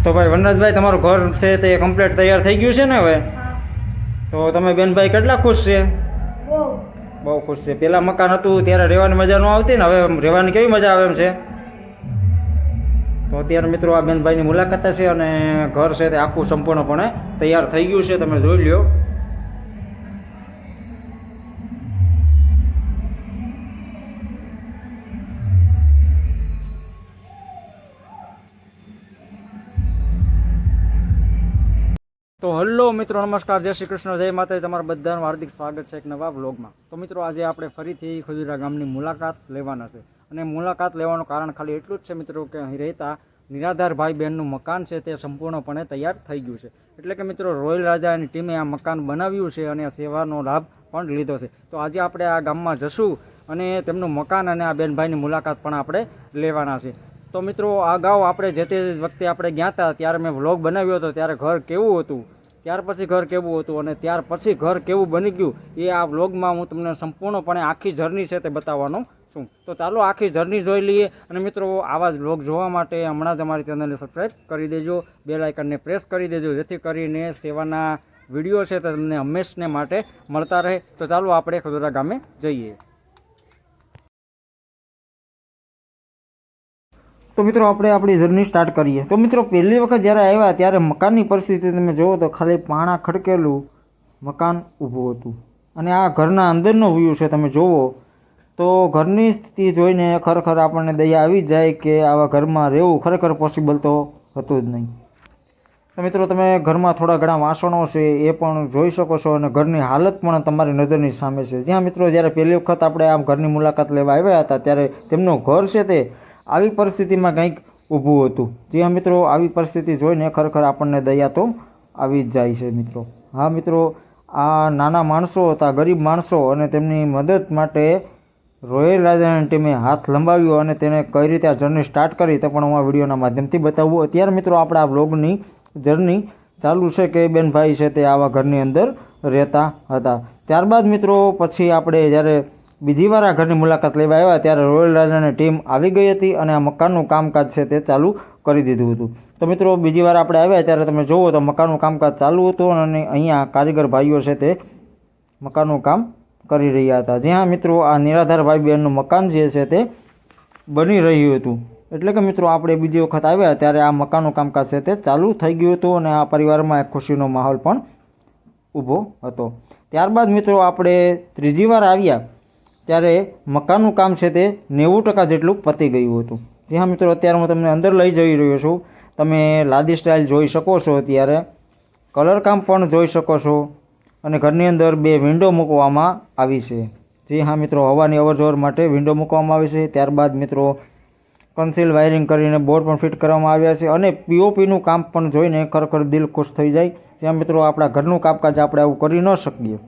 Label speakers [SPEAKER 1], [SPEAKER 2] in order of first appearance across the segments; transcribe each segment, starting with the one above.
[SPEAKER 1] તો ભાઈ વનરાજભાઈ, તમારું ઘર છે તે કમ્પ્લીટ તૈયાર થઈ ગયું છે ને હવે? તો તમે બેનભાઈ કેટલા ખુશ છે? બહુ ખુશ છે. પહેલાં મકાન હતું ત્યારે રહેવાની મજા ન આવતી ને, હવે રહેવાની કેવી મજા આવે એમ છે? તો અત્યારે મિત્રો આ બેનભાઈની મુલાકાત છે અને ઘર છે તે આખું સંપૂર્ણપણે તૈયાર થઈ ગયું છે, તમે જોઈ લ્યો. તો હલો મિત્રો, નમસ્કાર, જય શ્રી કૃષ્ણ, જય માતાજી. તમારા બધાનું હાર્દિક સ્વાગત છે એક નવા વ્લોગમાં. તો મિત્રો આજે આપણે ફરીથી ખજુરા ગામની મુલાકાત લેવાના છે અને મુલાકાત લેવાનું કારણ ખાલી એટલું જ છે મિત્રો કે અહીં રહેતા નિરાધાર ભાઈ બહેનનું મકાન છે તે સંપૂર્ણપણે તૈયાર થઈ ગયું છે. એટલે કે મિત્રો રોયલ રાજાની ટીમે આ મકાન બનાવ્યું છે અને આ સેવાનો લાભ પણ લીધો છે. તો આજે આપણે આ ગામમાં જશું અને તેમનું મકાન અને આ બેનભાઈની મુલાકાત પણ આપણે લેવાના છે. તો મિત્રો અગાઉ આપણે જે તે વખતે આપણે ગયા હતા ત્યારે મેં વ્લોગ બનાવ્યો હતો, ત્યારે ઘર કેવું હતું, ત્યાર પછી ઘર કેવું હતું અને ત્યાર પછી ઘર કેવું બની ગયું એ આ વ્લોગમાં હું તમને સંપૂર્ણપણે આખી જર્ની છે તે બતાવવાનો છું. તો ચાલો આખી જર્ની જોઈ લઈએ. અને મિત્રો આવા જ વ્લોગ જોવા માટે હમણાં જ અમારી ચેનલને સબસ્ક્રાઈબ કરી દેજો, બેલ આઇકનને પ્રેસ કરી દેજો, જેથી કરીને સેવાના વિડીયો છે તે તમને હંમેશને માટે મળતા રહે. તો ચાલો આપણે ખજોરા ગામે જઈએ. તો મિત્રો આપણે આપણી જર્ની સ્ટાર્ટ કરીએ. તો મિત્રો પહેલી વખત જ્યારે આવ્યા ત્યારે મકાનની પરિસ્થિતિ તમે જુઓ તો ખાલી પાણા ખડકેલું મકાન ઊભું હતું અને આ ઘરના અંદરનો વ્યૂ છે તમે જુઓ તો ઘરની સ્થિતિ જોઈને ખરેખર આપણને દયા આવી જાય કે આવા ઘરમાં રહેવું ખરેખર પોસિબલ તો હતું જ નહીં. તો મિત્રો તમે ઘરમાં થોડા ઘણા વાસણો છે એ પણ જોઈ શકો છો અને ઘરની હાલત પણ તમારી નજરની સામે છે. જ્યાં મિત્રો જ્યારે પહેલી વખત આપણે આ ઘરની મુલાકાત લેવા આવ્યા હતા ત્યારે તેમનું ઘર છે તે આવી પરિસ્થિતિમાં કંઈક ઊભું હતું. જ્યાં મિત્રો આવી પરિસ્થિતિ જોઈને ખરેખર આપણને દયા તો આવી જ જાય છે મિત્રો. હા મિત્રો, આ નાના માણસો હતા, ગરીબ માણસો, અને તેમની મદદ માટે રોયલ રાજાની ટીમે હાથ લંબાવ્યો અને તેને કઈ રીતે આ જર્ની સ્ટાર્ટ કરી તે પણ હું આ વિડીયોના માધ્યમથી બતાવું. અત્યારે મિત્રો આપણે આ વ્લોગની જર્ની ચાલુ છે કે બેનભાઈ છે તે આવા ઘરની અંદર રહેતા હતા. ત્યારબાદ મિત્રો પછી આપણે જ્યારે બીજી વાર આ ઘરની મુલાકાત લેવા આવ્યા ત્યારે રોયલ રાજાની ટીમ આવી ગઈ હતી અને આ મકાનનું કામકાજ છે તે ચાલુ કરી દીધું હતું. તો મિત્રો બીજી વાર આપણે આવ્યા ત્યારે તમે જુઓ તો મકાનનું કામકાજ ચાલુ હતું અને અહીંયા કારીગર ભાઈઓ છે તે મકાનનું કામ કરી રહ્યા હતા. જ્યાં મિત્રો આ નિરાધાર ભાઈ બહેનનું મકાન જે છે તે બની રહ્યું હતું. એટલે કે મિત્રો આપણે બીજી વખત આવ્યા ત્યારે આ મકાનનું કામકાજ છે તે ચાલુ થઈ ગયું હતું અને આ પરિવારમાં એક ખુશીનો માહોલ પણ ઊભો હતો. ત્યારબાદ મિત્રો આપણે ત્રીજી વાર આવ્યા ત્યારે મકાનનું કામ છે તે 90% જેટલું પતી ગયું હતું. જી હા મિત્રો, અત્યારે હું તમને અંદર લઈ જઈ રહ્યો છું. તમે લાદી સ્ટાઇલ જોઈ શકો છો, અત્યારે કલર કામ પણ જોઈ શકો છો અને ઘરની અંદર 2 વિન્ડો મૂકવામાં આવી છે. જી હા મિત્રો, હવાની અવરજવર માટે વિન્ડો મૂકવામાં આવી છે. ત્યારબાદ મિત્રો કન્સીલ વાયરિંગ કરીને બોર્ડ પણ ફિટ કરવામાં આવ્યા છે અને પીઓપીનું કામ પણ જોઈને ખરેખર દિલ ખુશ થઈ જાય. જ્યાં મિત્રો આપણા ઘરનું કામકાજ આપણે આવું કરી ન શકીએ.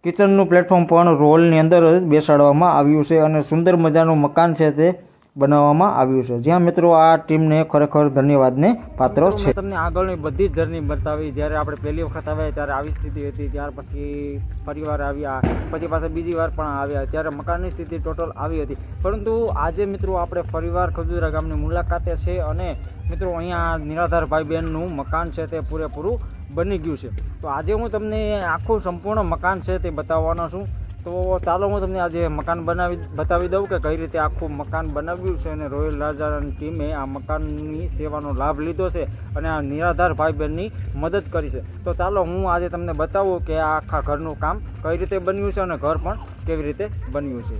[SPEAKER 1] કિચનનું પ્લેટફોર્મ પણ રોલની અંદર જ બેસાડવામાં આવ્યું છે અને સુંદર મજાનું મકાન છે તે બનાવવામાં આવ્યું છે. જ્યાં મિત્રો આ ટીમને ખરેખર ધન્યવાદને પાત્ર છે. તમને આગળની બધી જ જર્ની બતાવી. જ્યારે આપણે પહેલી વખત આવ્યા ત્યારે આવી સ્થિતિ હતી, ત્યાર પછી ફરીવાર આવ્યા, પછી પાછા બીજી વાર પણ આવ્યા ત્યારે મકાનની સ્થિતિ ટોટલ આવી હતી. પરંતુ આજે મિત્રો આપણે ફરીવાર ખજુરા ગામની મુલાકાતે છે અને મિત્રો અહીંયા નિરાધાર ભાઈ બહેનનું મકાન છે તે પૂરેપૂરું બની ગયું છે. તો આજે હું તમને આખું સંપૂર્ણ મકાન છે તે બતાવવાનો છું. તો ચાલો હું તમને આજે મકાન બતાવી દઉં કે કઈ રીતે આખું મકાન બનાવ્યું છે અને રોયલ રાજાની ટીમે આ મકાનની સેવાનો લાભ લીધો છે અને આ નિરાધાર ભાઈ બહેનની મદદ કરી છે. તો ચાલો હું આજે તમને બતાવું કે આ આખા ઘરનું કામ કઈ રીતે બન્યું છે અને ઘર પણ કેવી રીતે બન્યું છે.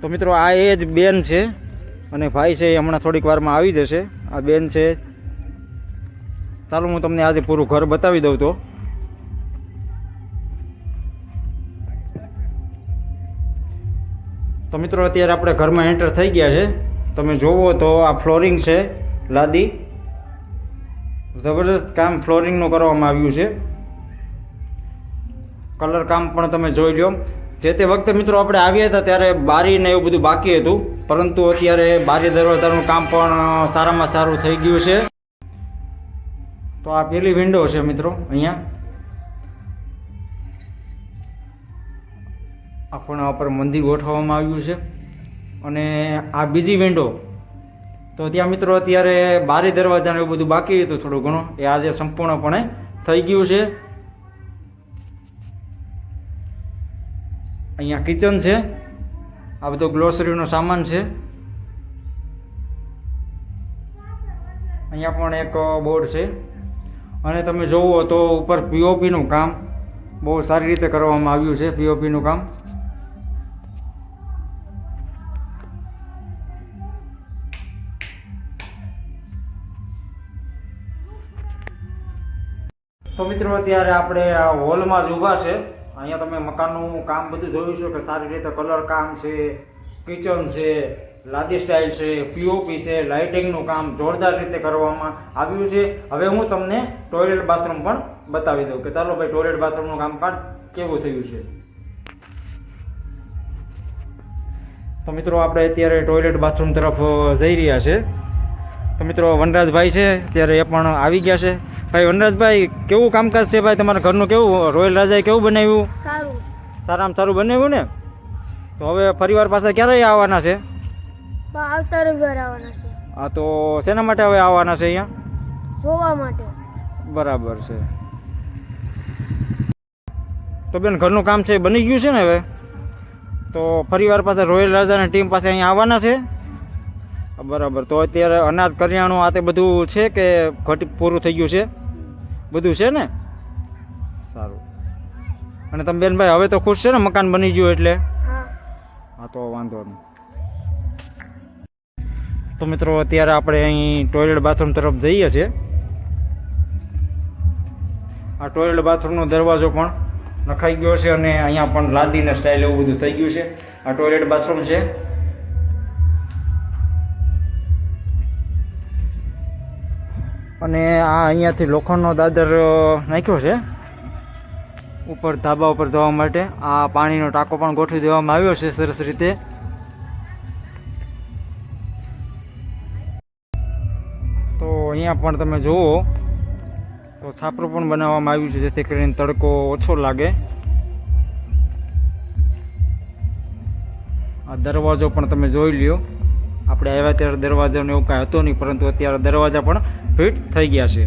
[SPEAKER 1] તો મિત્રો આ એ જ બેન છે અને ભાઈ છે એ હમણાં થોડીક વારમાં આવી જશે. આ બેન છે. ચાલો હું તમને આજે પૂરું ઘર બતાવી દઉં. તો મિત્રો અત્યારે આપણે ઘરમાં એન્ટર થઈ ગયા છે. તમે જોવો તો આ ફ્લોરિંગ છે, લાદી જબરદસ્ત કામ ફ્લોરિંગનું કરવામાં આવ્યું છે. કલર કામ પણ તમે જોઈ લો. જે તે વખતે મિત્રો આપણે આવ્યા હતા ત્યારે બારી ને એવું બધું બાકી હતું, પરંતુ અત્યારે બારી દરવાજાનું કામ પણ સારામાં સારું થઈ ગયું છે. તો આ પેલી વિન્ડો છે મિત્રો. અહીંયા આ ખૂણા ઉપર મંદિર ગોઠવવામાં આવ્યું છે. અને આ બીજી વિન્ડો તો ત્યાં મિત્રો અત્યારે બારી દરવાજાને એવું બધું બાકી હતું થોડું ઘણું, એ આજે સંપૂર્ણપણે થઈ ગયું છે. અહીંયા કિચન છે, આ બધો ગ્લોસરીનો સામાન છે. અહીંયા પણ એક બોર્ડ છે. અને તમે જોવો તો ઉપર પીઓપીનું કામ બહુ સારી રીતે કરવામાં આવ્યું છે. પીઓપીનું કામ તો મિત્રો અત્યારે આપણે આ હોલમાં જ ઊભા છે. અહીંયા તમે મકાનનું કામ બધું જોયું છે કે સારી રીતે કલર કામ છે, કિચન છે, લાદી સ્ટાઇલ છે, પીઓપી છે, લાઇટિંગનું કામ જોરદાર રીતે કરવામાં આવ્યું છે. હવે હું તમને ટોયલેટ બાથરૂમ પણ બતાવી દઉં કે ચાલો ભાઈ ટોયલેટ બાથરૂમનું કામકાજ કેવું થયું છે. તો મિત્રો આપણે અત્યારે ટોયલેટ બાથરૂમ તરફ જઈ રહ્યા છે. તો મિત્રો વનરાજભાઈ છે ત્યારે એ પણ આવી ગયા છે. ભાઈ વનરાજભાઈ, કેવું કામકાજ છે ભાઈ તમારા ઘરનું? કેવું રોયલ રાજાએ કેવું બનાવ્યું?
[SPEAKER 2] સારું.
[SPEAKER 1] સારામાં સારું બનાવ્યું ને? તો હવે પરિવાર પાસે ક્યારે આવવાના છે?
[SPEAKER 2] આવતા રવિવારે આવવાના છે.
[SPEAKER 1] હા, તો શેના માટે હવે આવવાના છે અહીંયા?
[SPEAKER 2] જોવા માટે.
[SPEAKER 1] બરાબર છે. તો બેન ઘરનું કામ છે બની ગયું છે ને હવે? તો પરિવાર પાસે રોયલ રાજાની ટીમ પાસે અહીંયા આવવાના છે? બરાબર. તો અત્યારે અનાજ કરિયાણું આ તે બધું છે કે ઘટી પૂરું થઈ ગયું છે? બધું છે ને? સારું. અને તમે બેનભાઈ હવે તો ખુશ છે ને મકાન બની ગયું એટલે? હા, તો વાંધો નહીં. તો મિત્રો અત્યારે આપણે અહીં ટોયલેટ બાથરૂમ તરફ જઈએ છીએ. આ ટોયલેટ બાથરૂમનો દરવાજો પણ નખાઈ ગયો છે અને અહીંયા પણ લાદીને સ્ટાઇલ એવું બધું થઈ ગયું છે. આ ટોયલેટ બાથરૂમ છે. અને આ અહીંયાથી લોખંડનો દાદર નાખ્યો છે ઉપર ધાબા ઉપર જવા માટે. આ પાણીનો ટાંકો પણ ગોઠવી દેવામાં આવ્યો છે સરસ રીતે. તો અહીંયા પણ તમે જુઓ તો છાપરું પણ બનાવવામાં આવ્યું છે જેથી કરીને તડકો ઓછો લાગે. આ દરવાજો પણ તમે જોઈ લ્યો. આપણે આવ્યા ત્યારે દરવાજાને એવું કાંઈ હતું નહીં, પરંતુ અત્યારે દરવાજા પણ ફિટ થઈ ગયા છે.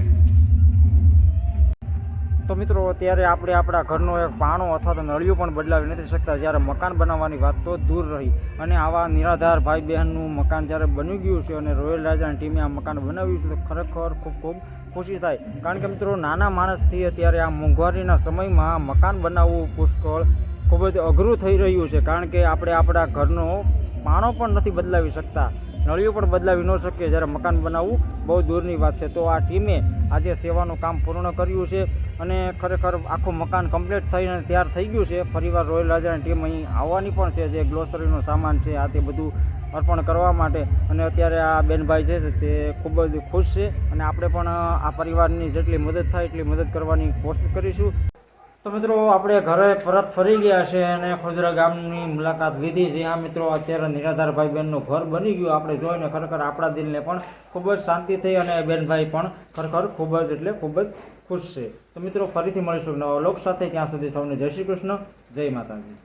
[SPEAKER 1] તો મિત્રો અત્યારે આપણે આપણા ઘરનો એક પાણો અથવા તો નળિયું પણ બદલાવી નથી શકતા. જ્યારે મકાન બનાવવાની વાત તો દૂર રહી. અને આવા નિરાધાર ભાઈ બહેનનું મકાન જ્યારે બની ગયું છે અને રોયલ રાજાની ટીમે આ મકાન બનાવ્યું છે તો ખરેખર ખૂબ ખૂબ ખુશી થાય. કારણ કે મિત્રો નાના માણસથી અત્યારે આ મોંઘવારીના સમયમાં મકાન બનાવવું પુષ્કળ ખૂબ જ અઘરું થઈ રહ્યું છે. કારણ કે આપણે આપણા ઘરનો પાણો પણ નથી બદલાવી શકતા, નળિયું પણ બદલાવી ન શકીએ, જ્યારે મકાન બનાવવું બહુ દૂરની વાત છે. તો આ ટીમે આજે સેવાનું કામ પૂર્ણ કર્યું છે અને ખરેખર આખું મકાન કમ્પ્લીટ થઈને તૈયાર થઈ ગયું છે. ફરીવાર રોયલ રાજાની ટીમ અહીં આવવાની પણ છે. જે ગ્લોસરીનો સામાન છે આ તે બધું અર્પણ કરવા માટે. અને અત્યારે આ બેનભાઈ છે તે ખૂબ જ ખુશ છે અને આપણે પણ આ પરિવારની જેટલી મદદ થાય એટલી મદદ કરવાની કોશિશ કરીશું. તો મિત્રો આપણે ઘરે પરત ફરી ગયા છે અને ખોજરા ગામની મુલાકાત લીધી. જ્યાં મિત્રો અત્યારે નિરાધાર ભાઈ બહેનનું ઘર બની ગયું આપણે જોઈને ખરેખર આપણા દિલને પણ ખૂબ જ શાંતિ થઈ અને બેનભાઈ પણ ખરેખર ખૂબ જ એટલે ખૂબ જ ખુશ છે. તો મિત્રો ફરીથી મળીશું નવા લોક સાથે. ત્યાં સુધી સૌને જય શ્રી કૃષ્ણ, જય માતાજી.